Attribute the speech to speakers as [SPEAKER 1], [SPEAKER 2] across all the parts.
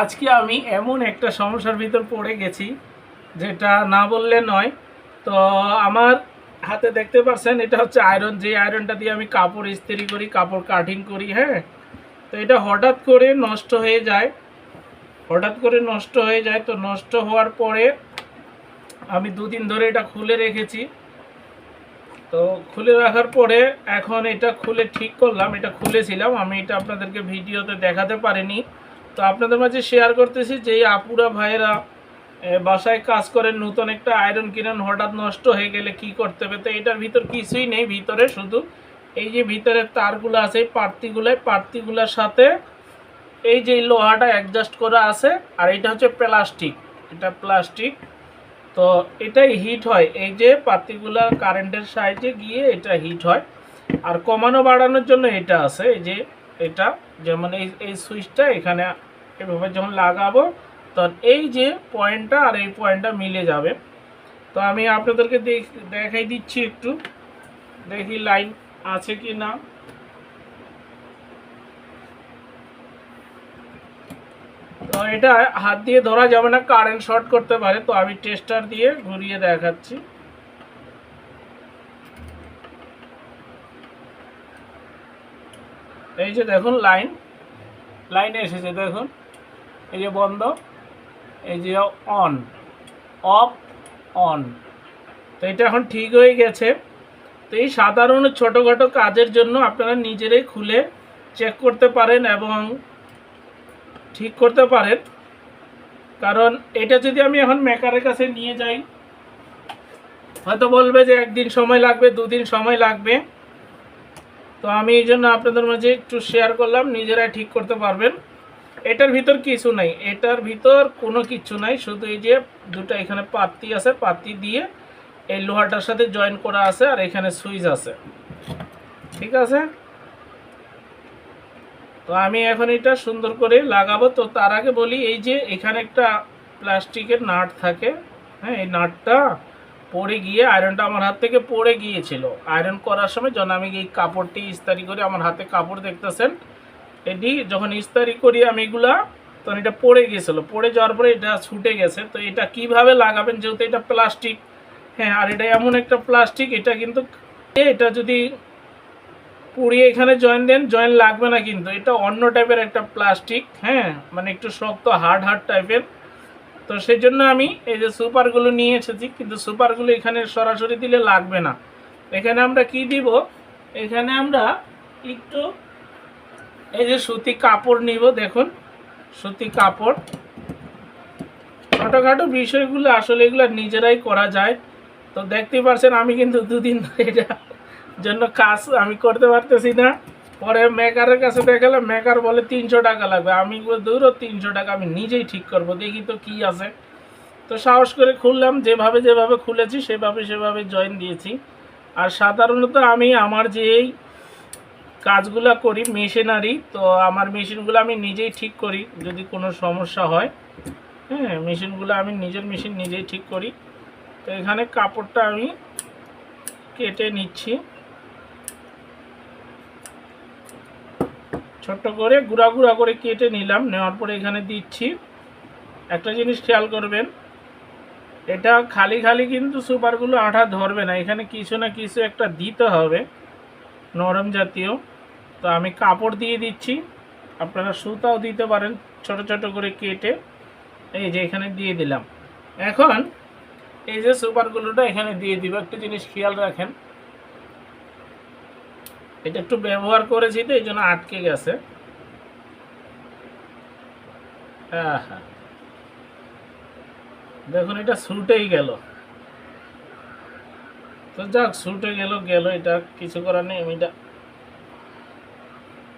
[SPEAKER 1] আজকে আমি এমন একটা সমস্যার ভিতর পড়ে গেছি যেটা না বললে নয়। তো আমার হাতে দেখতে পাচ্ছেন এটা হচ্ছে আয়রন, যে আয়রনটা দিয়ে আমি কাপড় ইস্ত্রি করি, কাপড় কাটিং করি। হ্যাঁ, তো এটা হঠাৎ করে নষ্ট হয়ে যায়, তো নষ্ট হওয়ার পরে আমি দুদিন ধরে এটা খুলে রেখেছি। তো খুলে রাখার পরে এখন এটা খুলে ঠিক করলাম, এটা খুলেছিলাম আমি, এটা আপনাদেরকে ভিডিওতে দেখাতে পারিনি। তো আপনাদের মাঝে শেয়ার করতেছি যে আপুরা ভাইয়েরা বাসায় কাজ করেন, নতুন একটা আয়রন কিনেন, হঠাৎ নষ্ট হয়ে গেলে কি করতে হবে। তো এটার ভিতর কিছুই নেই, ভিতরে শুধু এই যে ভিতরের তারগুলো আছে, পার্টিগুলোর সাথে এই যে লোহাটা অ্যাডজাস্ট করা আছে, আর এটা হচ্ছে প্লাস্টিক, এটা প্লাস্টিক। তো এটাই হিট হয়, এই যে পার্টিকুলার কারেন্টের সাহায্যে গিয়ে এটা হিট হয়। আর কমানো বাড়ানোর জন্য এটা আছে, এই যে এটা যেমন এই সুইচটা এখানে এভাবে যখন লাগাবো তখন এই যে পয়েন্টটা আর এই পয়েন্টটা মিলে যাবে। তো আমি আপনাদেরকে দেখাই দিচ্ছি, একটু দেখি লাইন আছে কি না। তো এটা হাত দিয়ে ধরা যাবে না, কারেন্ট শর্ট করতে পারে। তো আমি টেস্টার দিয়ে ঘুরিয়ে দেখাচ্ছি। এই যে দেখুন লাইনে এসেছে, দেখুন এই যে বন্ধ, এই যে অন, অফ, অন। তো এটা এখন ঠিক হয়ে গেছে। তো এই সাধারণ ছোটোখাটো কাজের জন্য আপনারা নিজেরাই খুলে চেক করতে পারেন এবং ঠিক করতে পারেন। কারণ এটা যদি আমি এখন মেকারের কাছে নিয়ে যাই, হয়তো বলবে যে একদিন সময় লাগবে, দুদিন সময় লাগবে। তো আমি এই জন্য আপনাদের মাঝে একটু শেয়ার করলাম, নিজেরাই ঠিক করতে পারবেন। এটার ভিতর কিছু নাই, এটার ভিতর কোনো কিছু নাই, শুধু এই যে দুটো এখানে পাত্তি আছে, পাত্তি দিয়ে এই লোহাটার সাথে জয়েন করা আছে, আর এখানে সুইচ আছে, ঠিক আছে। তো আমি এখন এটা সুন্দর করে লাগাবো। তো তার আগে বলি, এই যে এখানে একটা প্লাস্টিকের নাট থাকে, হ্যাঁ, এই নাটটা পড়ে গিয়ে আয়রনটা আমার হাত থেকে পড়ে গিয়েছিল আয়রন করার সময়, যখন আমি এই কাপড়টি ইস্তারি করে, আমার হাতে কাপড় দেখতেছেন, এটি যখন ইস্তারি করি আমি এগুলা, তখন এটা পড়ে গিয়েছিলো, পড়ে যাওয়ার পরে এটা ছুটে গেছে। তো এটা কিভাবে লাগাবেন, যেহেতু এটা প্লাস্টিক, হ্যাঁ, আর এটা এমন একটা প্লাস্টিক, এটা কিন্তু এটা যদি পুড়িয়ে এখানে জয়েন দেন, জয়েন লাগবে না, কিন্তু এটা অন্য টাইপের একটা প্লাস্টিক, হ্যাঁ, মানে একটু শক্ত হার্ড টাইপের। তো সেই জন্য আমি এই যে সুপারগুলো নিয়ে এসেছি, কিন্তু সুপারগুলো এখানে সরাসরি দিলে লাগবে না। এখানে আমরা কি দিব, এখানে আমরা একটু এই যে সুতি কাপড় নিব, দেখুন সুতি কাপড়। ছোটোখাটো বিষয়গুলো আসলে এগুলো নিজেরাই করা যায়। তো দেখতেই পাচ্ছেন আমি কিন্তু দুদিন এটা জন্য কাজ আমি করতে পারতেছি না। পরে মেকারের কাছে দেখালাম, মেকার বলে 300 টাকা লাগবে। আমি দূরও 300 টাকা, আমি নিজেই ঠিক করব, দেখি তো কি আছে। তো সাহস করে খুললাম, যেভাবে খুলেছি সেভাবে জয়েন দিয়েছি। আর সাধারণত আমি আমার যে এই কাজগুলো করি মেশিনারি, তো আমার মেশিনগুলো আমি নিজেই ঠিক করি যদি কোনো সমস্যা হয়। হ্যাঁ, মেশিনগুলো আমি নিজের মেশিন নিজেই ঠিক করি। তো এখানে কাপড়টা আমি কেটে নিচ্ছি, ছোট্ট করে গুঁড়া করে কেটে নিলাম। নেওয়ার পরে এখানে দিচ্ছি। একটা জিনিস খেয়াল করবেন, এটা খালি কিন্তু সুপারগুলো আঠা ধরবে না, এখানে কিছু না কিছু একটা দিতে হবে নরম জাতীয়। তো আমি কাপড় দিয়ে দিচ্ছি, আপনারা সুতাও দিতে পারেন ছোট করে কেটে। এই যে এখানে দিয়ে দিলাম। এখন এই যে সুপারগুলোটা এখানে দিয়ে দিব। একটা জিনিস খেয়াল রাখেন, এটা একটু ব্যবহার করেছি তো এই জন্য আটকে গেছে। হ্যাঁ, দেখুন এটা ছুটেই গেল। তো যাক, ছুটে গেল, এটা কিছু করার নেই। আমি এটা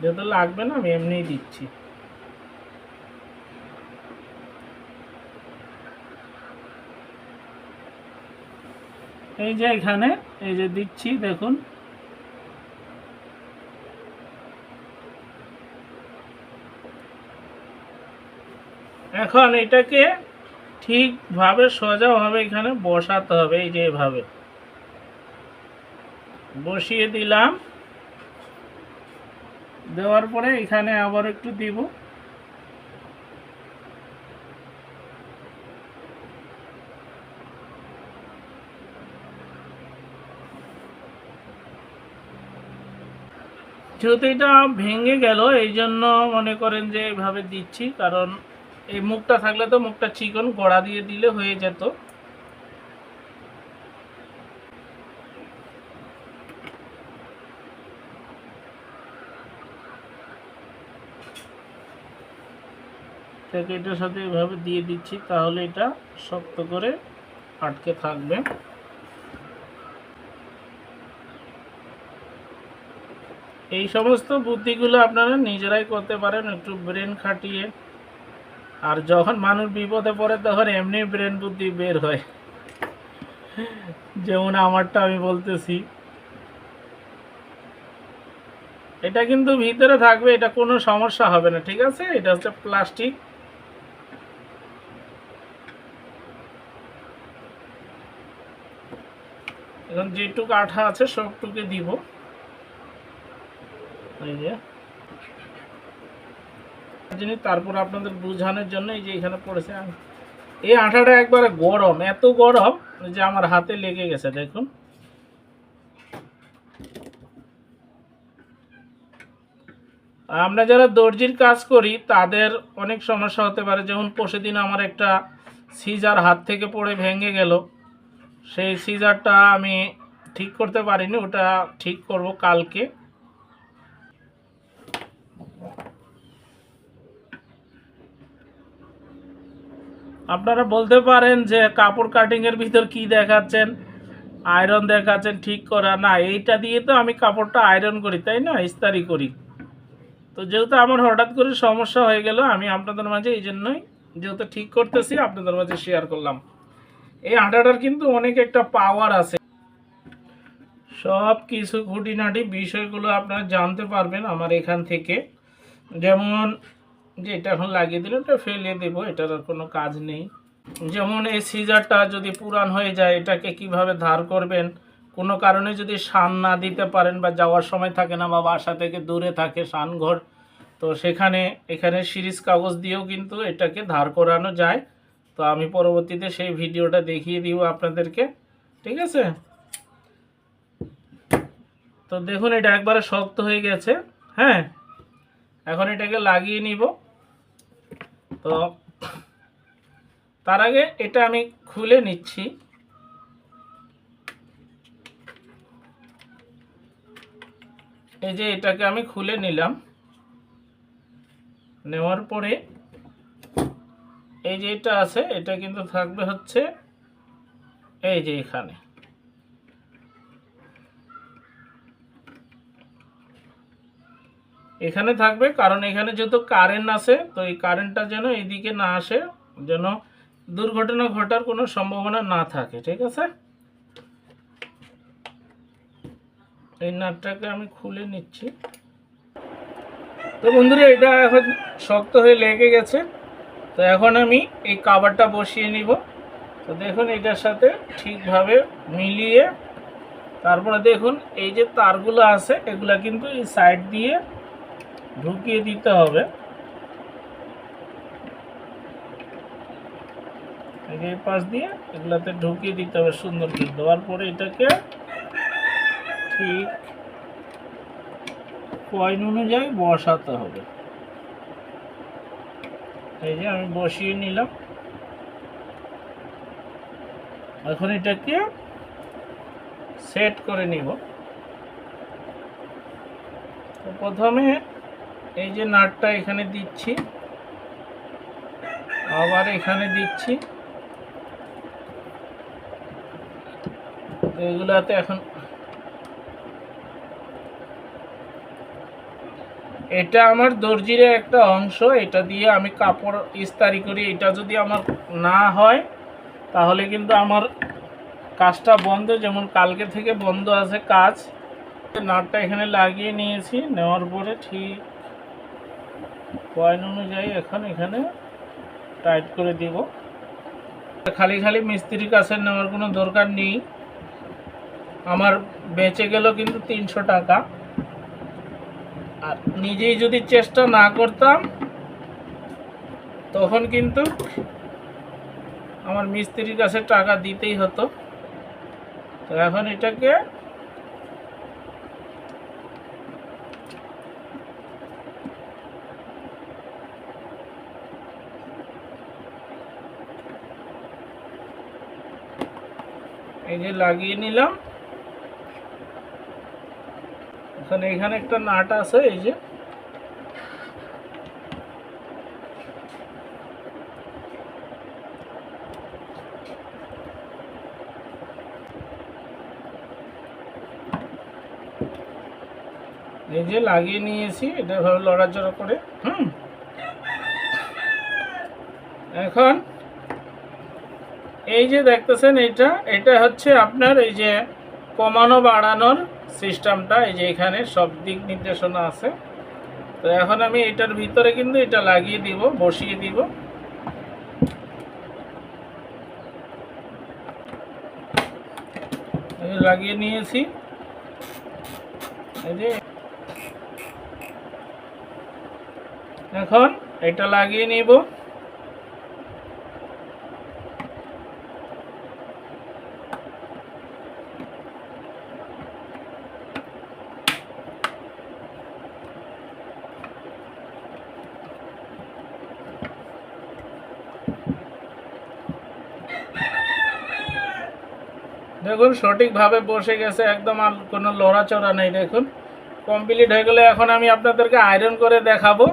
[SPEAKER 1] যেহেতু লাগবে না, আমি এমনিই দিচ্ছি। এই যে এখানে এই যে দিচ্ছি, দেখুন এখন এটাকে ঠিকভাবে সোজাভাবে এখানে বসাতে হবে। এই যে এভাবে বসিয়ে দিলাম, দেওয়ার পরে এখানে আবার একটু দিব। যেহেতু এটা ভেঙে গেল এই জন্য মনে করেন যে এইভাবে দিচ্ছি, কারণ এই মুখটা থাকলে তো মুখটা চিকন গড়া দিয়ে দিলে হয়ে যেত। এটার সাথে এভাবে দিয়ে দিচ্ছি, তাহলে এটা শক্ত করে আটকে থাকবে। এই সমস্ত বুদ্ধিগুলো আপনারা নিজেরাই করতে পারেন একটু ব্রেন খাটিয়ে। আর যখন মানুষ বিপদে পড়ে তখন এমনি ব্রেন বুদ্ধি বের হয়, যেমন আমারটা আমি বলতেছি। এটা কিন্তু ভিতরে থাকবে, এটা কোনো সমস্যা হবে না, ঠিক আছে? এটা হচ্ছে প্লাস্টিক। এখন যেটুকু আঠা আছে সবটুকু দিব। এই যে জিনিস, তারপর আপনাদের বোঝানোর জন্য এই যে এখানে পড়েছে, এই আঠাটা একবারে গরম, এত গরম যে আমার হাতে লেগে গেছে। দেখুন, আমরা যারা দর্জির কাজ করি তাদের অনেক সমস্যা হতে পারে। যেমন পরশুদিন আমার একটা সিজার হাত থেকে পড়ে ভেঙে গেল, সেই সিজারটা আমি ঠিক করতে পারিনি, ওটা ঠিক করব কালকে। আপনারা বলতে পারেন যে কাপড় কাটিংয়ের ভিতর কি দেখাচ্ছেন, আয়রন দেখাচ্ছেন ঠিক করা। না, এইটা দিয়ে তো আমি কাপড়টা আয়রন করি, তাই না, ইস্তারি করি। তো যেহেতু আমার হঠাৎ করে সমস্যা হয়ে গেল, আমি আপনাদের মাঝে এই জন্যই যেহেতু ঠিক করতেছি আপনাদের মাঝে শেয়ার করলাম। এই আটাটার কিন্তু অনেক একটা পাওয়ার আছে, সব কিছু খুঁটিনাটি বিষয়গুলো আপনারা জানতে পারবেন আমার এখান থেকে। যেমন যে এটা এখন লাগিয়ে দিলে এটা ফেলে দেবো, এটার আর কোনো কাজ নেই। যেমন এই সিজারটা যদি পুরান হয়ে যায় এটাকে কিভাবে ধার করবেন, কোনো কারণে যদি শান না দিতে পারেন বা যাওয়ার সময় থাকে না বা বাসা থেকে দূরে থাকে শানঘর, তো সেখানে এখানে সিরিজ কাগজ দিয়েও কিন্তু এটাকে ধার করানো যায়। তো আমি পরবর্তীতে সেই ভিডিওটা দেখিয়ে দিব আপনাদেরকে, ঠিক আছে? তো দেখুন এটা একবারে শক্ত হয়ে গেছে। হ্যাঁ, এখন এটাকে লাগিয়ে নিব। তো তার আগে এটা আমি খুলে নিচ্ছি। এই যে এটাকে আমি খুলে নিলাম, নেওয়ার পরে এই যে এটা আছে এটা কিন্তু থাকবে হচ্ছে এই যে এখানে। এখানে থাকবে, কারণ এখানে যেহেতু কারেন্ট আছে, তো এই কারেন্টটা যেন এইদিকে না আসে, যেন দুর্ঘটনা ঘটার কোনো সম্ভাবনা না থাকে, ঠিক আছে? এই নাটটাকে আমি খুলে নিচ্ছি। তো বন্ধুরা এটা এখন শক্ত হয়ে লেগে গেছে। তো এখন আমি এই কভারটা বসিয়ে নিব। তো দেখুন এটার সাথে ঠিকভাবে মিলিয়ে, তারপরে দেখুন এই যে তারগুলো আছে এগুলা কিন্তু এই সাইড দিয়ে ঢুকিয়ে দিতে হবে। এই পাশ দিয়ে এগুলাতে ঢুকিয়ে দিতে হবে সুন্দর করে। দেওয়ার পরে এটাকে ঠিক পয়েন্ট অনুযায়ী বসাতে হবে। এই যে আমি বসিয়ে নিলাম। এখন এটাকে সেট করে নিব। তো প্রথমে এই যে নাটটা এখানে দিচ্ছি, আবার এখানে দিচ্ছি। তো এগুলাতে এখন এটা আমার দর্জির একটা অংশ, এটা দিয়ে আমি কাপড় ইস্তারি করি। এটা যদি আমার না হয় তাহলে কিন্তু আমার কাজটা বন্ধ, যেমন কালকে থেকে বন্ধ আছে কাজ। নাটটা এখানে লাগিয়ে নিয়েছি, নেওয়ার পরে ঠিক পয়েন্ট অনুযায়ী এখন এখানে টাইট করে দিব। খালি খালি মিস্ত্রির কাছে নেওয়ার কোনো দরকার নেই, আমার বেঁচে গেল কিন্তু 300 টাকা। আর নিজেই যদি চেষ্টা না করতাম তখন কিন্তু আমার মিস্ত্রির কাছে টাকা দিতেই হতো। তো এখন এটাকে এই যে লাগিয়ে নিলাম। এখানে একটা নাট আছে, এই যে লাগিয়ে নিয়েছি। এটা ভাবে লড়াচড়া করে এখন এই যে দেখতেছেন, এটা হচ্ছে আপনার এই যে কমানো বাড়ানোর সিস্টেমটা। এই যে এখানে সব দিক নির্দেশনা আছে। তো এখন আমি এটার ভিতরে কিন্তু এটা লাগিয়ে দিব, বসিয়ে দিব। লাগিয়ে নিয়েছি। এই যে এখন এটা লাগিয়ে নিব। দেখুন সঠিকভাবে বসে গেছে একদম, আর কোনো লড়াচড়া নেই। দেখুন কমপ্লিট হয়ে গেলে এখন আমি আপনাদেরকে আয়রন করে দেখাবো।